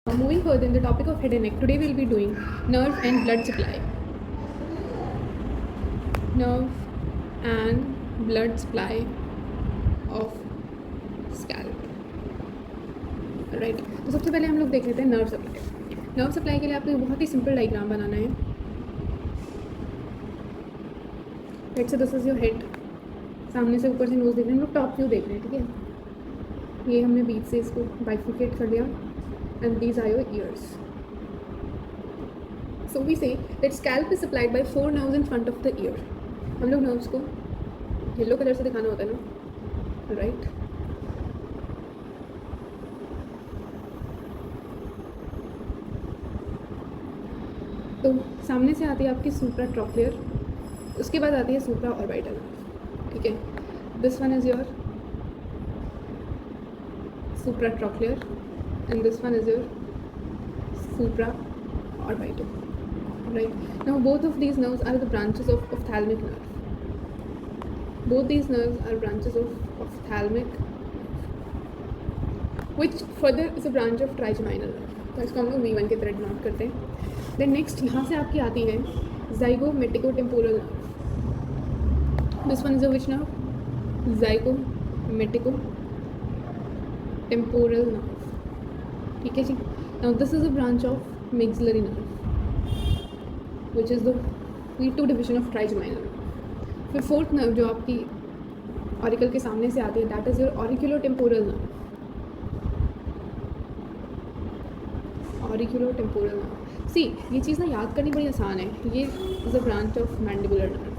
Moving further in the topic of head and neck, today we will be doing nerve and blood supply. Nerve and blood supply of scalp. Right, तो सबसे पहले हम लोग देख लेते हैं nerve supply. Nerve supply के लिए आपको बहुत ही सिंपल डायग्राम बनाना है. Right, so this is your head. सामने से ऊपर से नोज देख रहे हैं, हम लोग टॉप व्यू देख रहे हैं. ठीक है, ये हमने बीच से इसको बाइफिकेट कर दिया. And these are your ears. So we say that scalp is supplied by 4 nerves in front of the ear. हम लोग nerves को येलो कलर से दिखाना होता है ना, राइट. तो सामने से आती है आपकी सुप्रा ट्रॉक्लियर, उसके बाद आती है सुप्रा ऑर्बिटल. ठीक है, this one is your supra trochlear and this one is your supraorbital. Right, now both of these nerves are the branches of ophthalmic nerve. Both these nerves are branches of ophthalmic, which further is a branch of trigeminal nerve. तो इसको हम लोग V1 के तरह denote करते हैं. Then next यहाँ से आपकी आती है zygomaticottemporal nerve. This one is a which nerve? zygomaticottemporal nerve. ठीक है जी. Now this is a branch of maxillary nerve, which is the V2 division of trigeminal nerve. फिर फोर्थ नर्व जो आपकी ऑरिकल के सामने से आती है, that is your auriculotemporal nerve. Auriculotemporal nerve, see ये चीज़ ना याद करनी बड़ी आसान है. ये is a branch of mandibular nerve.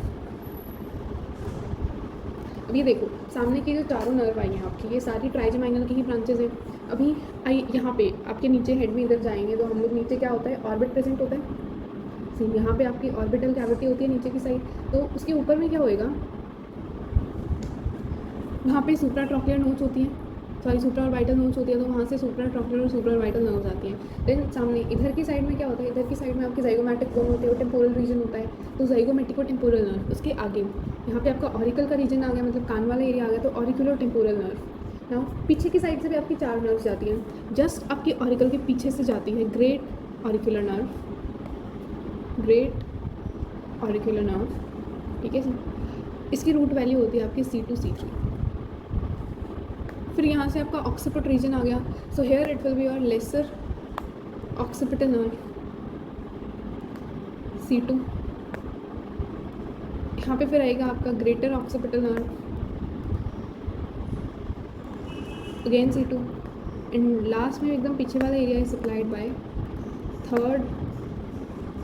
अब ये देखो, सामने की जो चारों नर्व आई हैं आपकी, ये सारी ट्राइजेमिनल की ही ब्रांचेज हैं. अभी आई यहाँ पे आपके नीचे हेड में इधर जाएंगे तो हम लोग नीचे क्या होता है, ऑर्बिट प्रेजेंट होता है. सी यहाँ पे आपकी ऑर्बिटल कैविटी होती है नीचे की साइड. तो उसके ऊपर में क्या होएगा, वहाँ पे सुप्रा ट्रॉक्लियर नोच होती है, सॉरी सुप्रा ऑर्बिटल नोच होती है. तो वहाँ से सुप्रा ट्रॉक्लियर और सुप्रा ऑर्बिटल नर्व्स आती हैं. देन सामने इधर की साइड में क्या होता है, इधर की साइड में आपकी ज़ाइगोमैटिक बोन होती है, वो टेम्पोरल रीजन होता है. तो ज़ाइगोमेटिकोटेम्पोरल नर्व, उसके आगे यहाँ पे आपका ऑरिकल का रीजन आ गया, मतलब कान वाला एरिया आ गया, तो ऑरिकुलोटेम्पोरल नर्व. नाउ पीछे की साइड से भी आपकी 4 नर्व्स जाती हैं. जस्ट आपकी ऑरिकल के पीछे से जाती है great auricular nerve, great auricular nerve. ठीक है जी, इसकी रूट वैल्यू होती है आपकी C2 C3. फिर यहाँ से आपका ऑक्सीपिट रीजन आ गया. So here it will be your lesser occipital nerve C2. यहाँ पे फिर आएगा आपका greater occipital nerve, again C2. And last में एकदम पीछे वाला area is supplied by third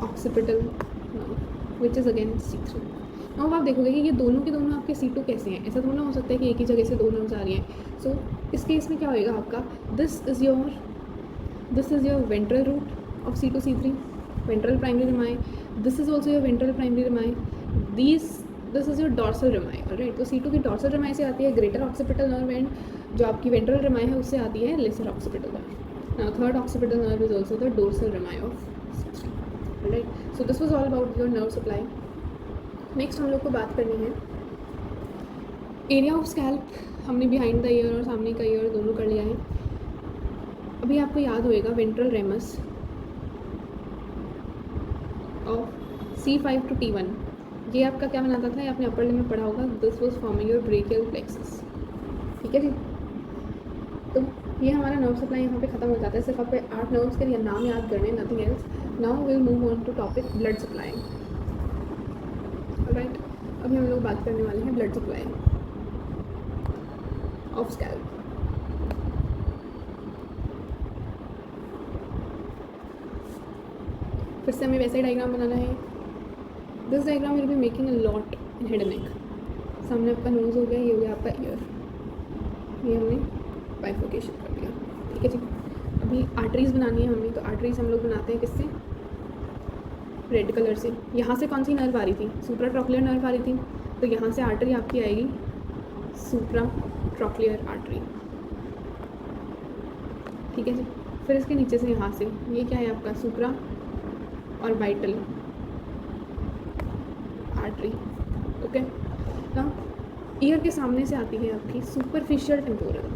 occipital nerve, which is again C3. अब आप देखोगे कि ये दोनों के दोनों आपके C2 कैसे हैं. ऐसा थोड़ा हो सकता है कि एक ही जगह से दो नर्व्स आ रही हैं. सो इस केस में क्या होएगा आपका, this is your ventral root of C2 C3, ventral primary rami. This is also your ventral primary rami. This is your dorsal rami. Right, तो C2 की डॉर्सल रिमाई से आती है ग्रेटर ऑक्सीपिटल नर्व, एंड जो आपकी वेंट्रल रिमाई है उससे आती है lesser occipital nerve. Now third occipital nerve is also the dorsal rami of C3. Right, so this was all about your nerve supply. Next हम लोग को बात करनी है एरिया ऑफ स्कैल्प. हमने बिहाइंड द ईयर और सामने का ईयर दोनों कर लिया है. अभी आपको याद होएगा ventral ramus of C5 to T1, ये आपका क्या बनाता था, ये आपने अपर लिम में पढ़ा होगा. This was forming your brachial plexus. ठीक है जी, तो ये हमारा नर्व सप्लाई यहाँ पे ख़त्म हो जाता है. सिर्फ आपको 8 नर्व्स के लिए नाम याद करने, nothing else. Now will move on to topic blood supply. Right, अभी हम लोग बात करने वाले हैं ब्लड सप्लाई ऑफ स्कैल्प. फिर से हमें वैसा ही डायग्राम बनाना है. This diagram will be making a lot in head and neck. सामने आपका नोज हो गया, ये हो गया आपका ईयर, ये हमने बाइफर्केशन कर दिया. ठीक है जी, अभी आर्टरीज बनानी है हमें. तो आर्टरीज हम लोग बनाते हैं किससे, रेड कलर से. यहाँ से कौन सी नर्व आ रही थी, सुप्रा ट्रॉक्लियर नर्व आ रही थी. तो यहाँ से आर्टरी आपकी आएगी सुप्रा ट्रॉक्लियर आर्टरी. ठीक है जी, फिर इसके नीचे से यहाँ से ये क्या है आपका सुप्रा ऑर्बिटल आर्टरी. ओके, ना ईयर के सामने से आती है आपकी सुपरफिशियल टेम्पोरल.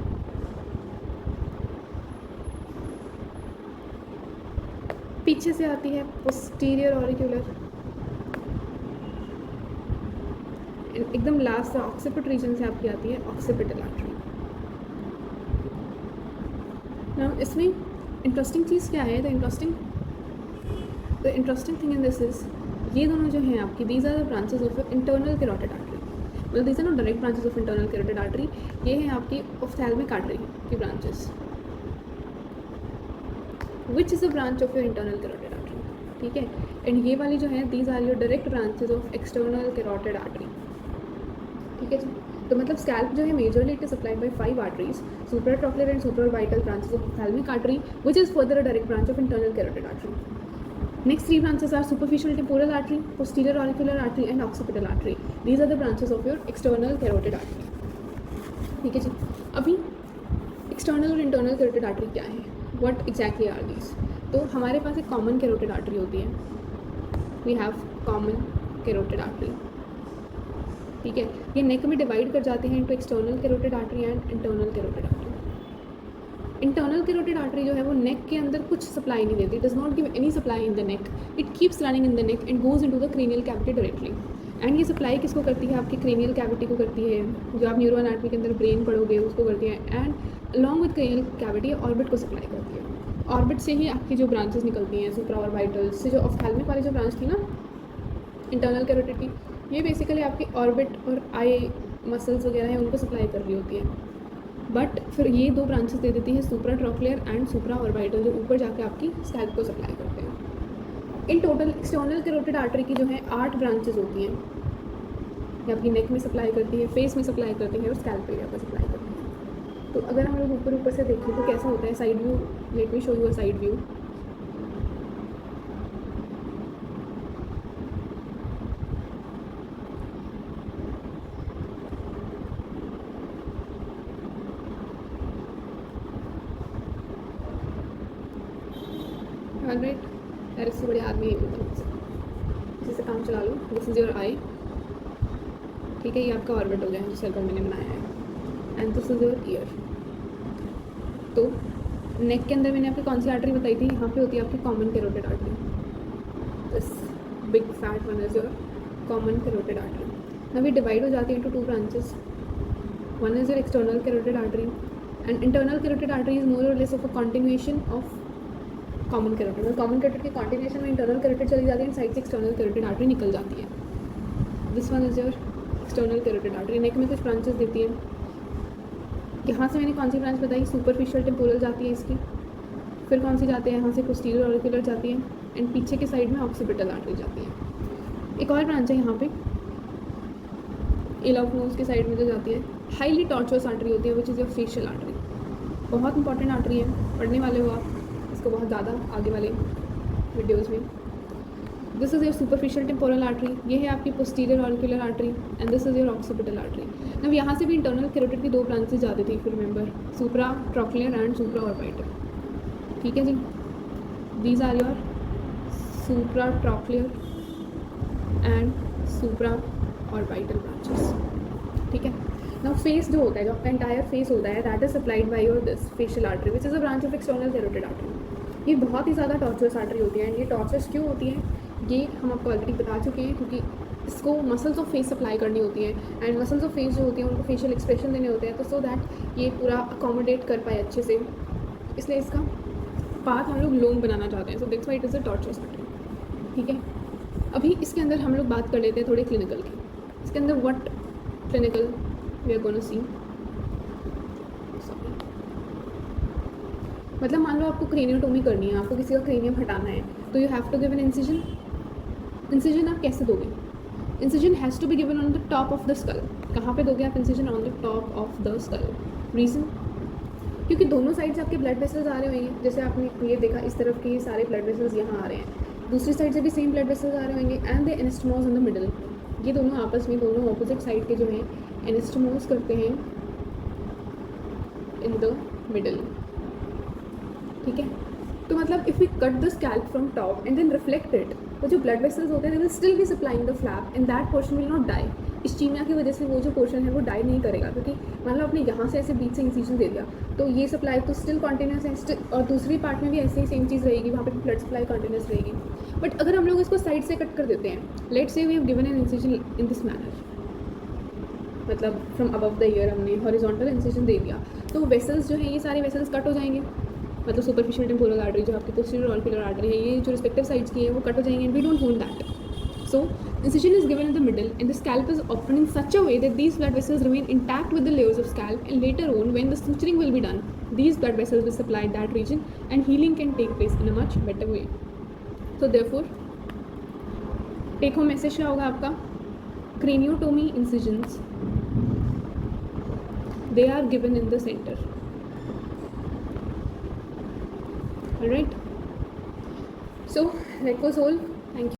पीछे से आती है पोस्टीरियर ऑरिक्यूलर, एकदम लास्ट ऑक्सीपिट रीजन से आपकी आती है ऑक्सीपिटल आर्टरी। नाउ इसमें इंटरेस्टिंग चीज़ क्या है, the interesting thing in this is, ये दोनों जो हैं आपकी, these are the branches of internal carotid artery, मतलब these are not direct branches of internal carotid artery, ये हैं आपकी ऑफ्थैल्मिक आर्टरी की branches, which is a branch of your internal carotid artery, ठीक है। एंड ये वाली जो है, these are your direct branches of external carotid artery, ठीक है जी। तो मतलब स्कैल्प जो है majorly it is supplied by 5 arteries, supratrochlear and supraorbital branches of ophthalmic artery, which is further a direct branch of internal carotid artery. Next 3 branches are superficial temporal artery, posterior auricular artery and occipital artery. These are the branches of your external carotid artery. ठीक है जी। अभी external और internal carotid artery क्या है? What exactly are these? तो हमारे पास एक common carotid artery होती है. We have common carotid artery. ठीक है, ये नेक में डिवाइड कर जाते हैं into external carotid artery and internal carotid artery. Internal carotid artery जो है वो नेक के अंदर कुछ सप्लाई नहीं देती, does not give any supply in the neck, it keeps running in the neck and goes into the cranial cavity directly. And ये supply किसको करती है, आपकी क्रेनियल कैविटी को करती है, जो आप न्यूरो एनाटॉमी के अंदर ब्रेन पढ़ोगे उसको करती है, and along with cranial cavity orbit को सप्लाई करती है। ऑर्बिट से ही आपकी जो ब्रांचेस निकलती हैं, सुप्राऑर्बिटल से, जो ऑफ्थैल्मिक वाली जो ब्रांच थी ना इंटरनल कैरोटिड की, ये बेसिकली आपकी ऑर्बिट और आई मसल्स वगैरह हैं उनको सप्लाई कर रही होती है। बट फिर ये 2 ब्रांचेस दे देती है सुप्राट्रॉक्युलर एंड सुप्राऑर्बिटल, जो ऊपर जाके आपकी स्कैल्प को सप्लाई करते हैं। In total external carotid artery की जो है 8 ब्रांचेस होती हैं, ये आपकी नेक में सप्लाई करती है, फेस में सप्लाई करती है और स्कैल्प एरिया पर सप्लाई करती है। तो अगर हम लोग ऊपर से देखें तो कैसा होता है side view, let me show you a side view. Alright यार, इससे बड़े आदमी नहीं होता मुझसे, इसी से काम चला लो। दिस इज़ योर आई, ठीक है, ये आपका ऑर्बिट हो गया है जो सर्कल मैंने बनाया है, and this is your year. तो नेक के अंदर मैंने आपकी कौन सी आर्टरी बताई थी, यहाँ पे होती है आपकी common carotid artery, this big fat one is your common carotid artery. Now ये डिवाइड हो जाती है into 2 branches, one is your external carotid artery and internal carotid artery is more और less of a continuation of common carotid. Common carotid के continuation में internal carotid चली जाती है, साइड से एक्सटर्नल कैरोटिड आर्टरी निकल जाती है। This one is your external carotid artery. Neck में कुछ ब्रांचेस देती है, यहाँ से मैंने कौन सी ब्रांच बताई, सुपरफिशियल टेम्पोरल जाती है इसकी, फिर कौन सी जाती है, यहाँ से पोस्टीरियर ऑरिक्यूलर जाती है, एंड पीछे के साइड में ऑक्सीपिटल आर्टरी जाती है। एक और ब्रांच है यहाँ पे एल ऑफ नोज के साइड में जो जाती है, हाईली टॉर्चुअस आर्टरी होती है, which is your facial artery. बहुत इंपॉर्टेंट आर्टरी है, पढ़ने वाले हो आप इसको बहुत ज़्यादा आगे वाले वीडियोज़ में। This is your superficial temporal artery, ये है आपकी posterior auricular artery, and this is your occipital artery. अब यहाँ से भी इंटरनल कैरोटिड की 2 ब्रांचेस जाती थी, फिर रिमेंबर सुप्राट्रॉक्युलर एंड सुप्राऑर्बिटल, ठीक है जी। These are your supratrochlear and supraorbital branches, ठीक है। नाउ फेस जो होता है, जो आपका एंटायर फेस होता है, that is supplied by your this facial artery which is a branch of external carotid artery. ये बहुत ही ज़्यादा टॉर्चुअस आर्टरी होती है, एंड ये टॉर्चुअस क्यों होती है ये हम आपको ऑलरेडी बता चुके हैं, क्योंकि इसको मसल्स ऑफ फेस सप्लाई करनी होती है, एंड मसल्स ऑफ फेस जो होती हैं उनको फेशियल एक्सप्रेशन देने होते हैं, तो सो दैट ये पूरा अकोमोडेट कर पाए अच्छे से, इसलिए इसका पाथ हम लोग लॉन्ग बनाना चाहते हैं। So that's why it is a tortuous artery, ठीक है। अभी इसके अंदर हम लोग बात कर लेते हैं थोड़े क्लिनिकल की। इसके अंदर what clinical we are gonna see, मतलब मान लो आपको क्रेनियोटोमी करनी है, आपको किसी का क्रेनियम हटाना है, तो you have to give an incision. Incision आप कैसे दोगे, incision has to be given on the top of the skull. कहाँ पे दोगे आप incision, on the top of the skull. Reason, क्योंकि दोनों साइड से आपके ब्लड वेसल्स आ रहे होंगे, जैसे आपने ये देखा इस तरफ के ये सारे ब्लड वेसल्स यहाँ आ रहे हैं, दूसरी साइड से भी सेम ब्लड वेसल्स आ रहे होंगे, and the anastomose in the middle. ये दोनों आपस में, दोनों ऑपोजिट साइड के जो हैं एनास्टोमोस करते हैं इन द मिडल, ठीक है। तो मतलब if we cut the scalp from top and then reflect it, तो जो ब्लड वेसल्स होते हैं they will still be supplying the flap and that portion will not die. Ischemia की वजह से वो जो पोर्शन है वो डाई नहीं करेगा, क्योंकि मान लो आपने यहाँ से ऐसे बीच से इंसिजन दे दिया तो ये सप्लाई तो स्टिल कॉन्टिन्यूस है, और दूसरी पार्ट में भी ऐसे ही सेम चीज़ रहेगी, वहाँ पे ब्लड सप्लाई कॉन्टिन्यूस रहेगी। बट अगर हम लोग इसको साइड से कट कर देते हैं, let's say we have given an incision in this manner, मतलब फ्रॉम अबव द ईयर हमने हॉरिजॉन्टल इंसिजन दे दिया, तो वेसल्स जो है ये सारे वेसल्स कट हो जाएंगे, मतलब सुपरफिशियल टेम्पोरल आर्टरी जो आपकी पोस्टीरियर ऑरिकुलर आर्टरी है, ये जो रिस्पेक्टिव साइड्स की है वो कट हो जाएंगे, and we don't want that. So, incision is given in the middle and the scalp is opened in such a way that these blood vessels remain intact with the layers of scalp, and later on when the suturing will be done, these blood vessels will supply that region and healing can take place in a much better way. So therefore, take home message क्या होगा आपका? Craniotomy incisions, they are given in the center. Alright, so that was all.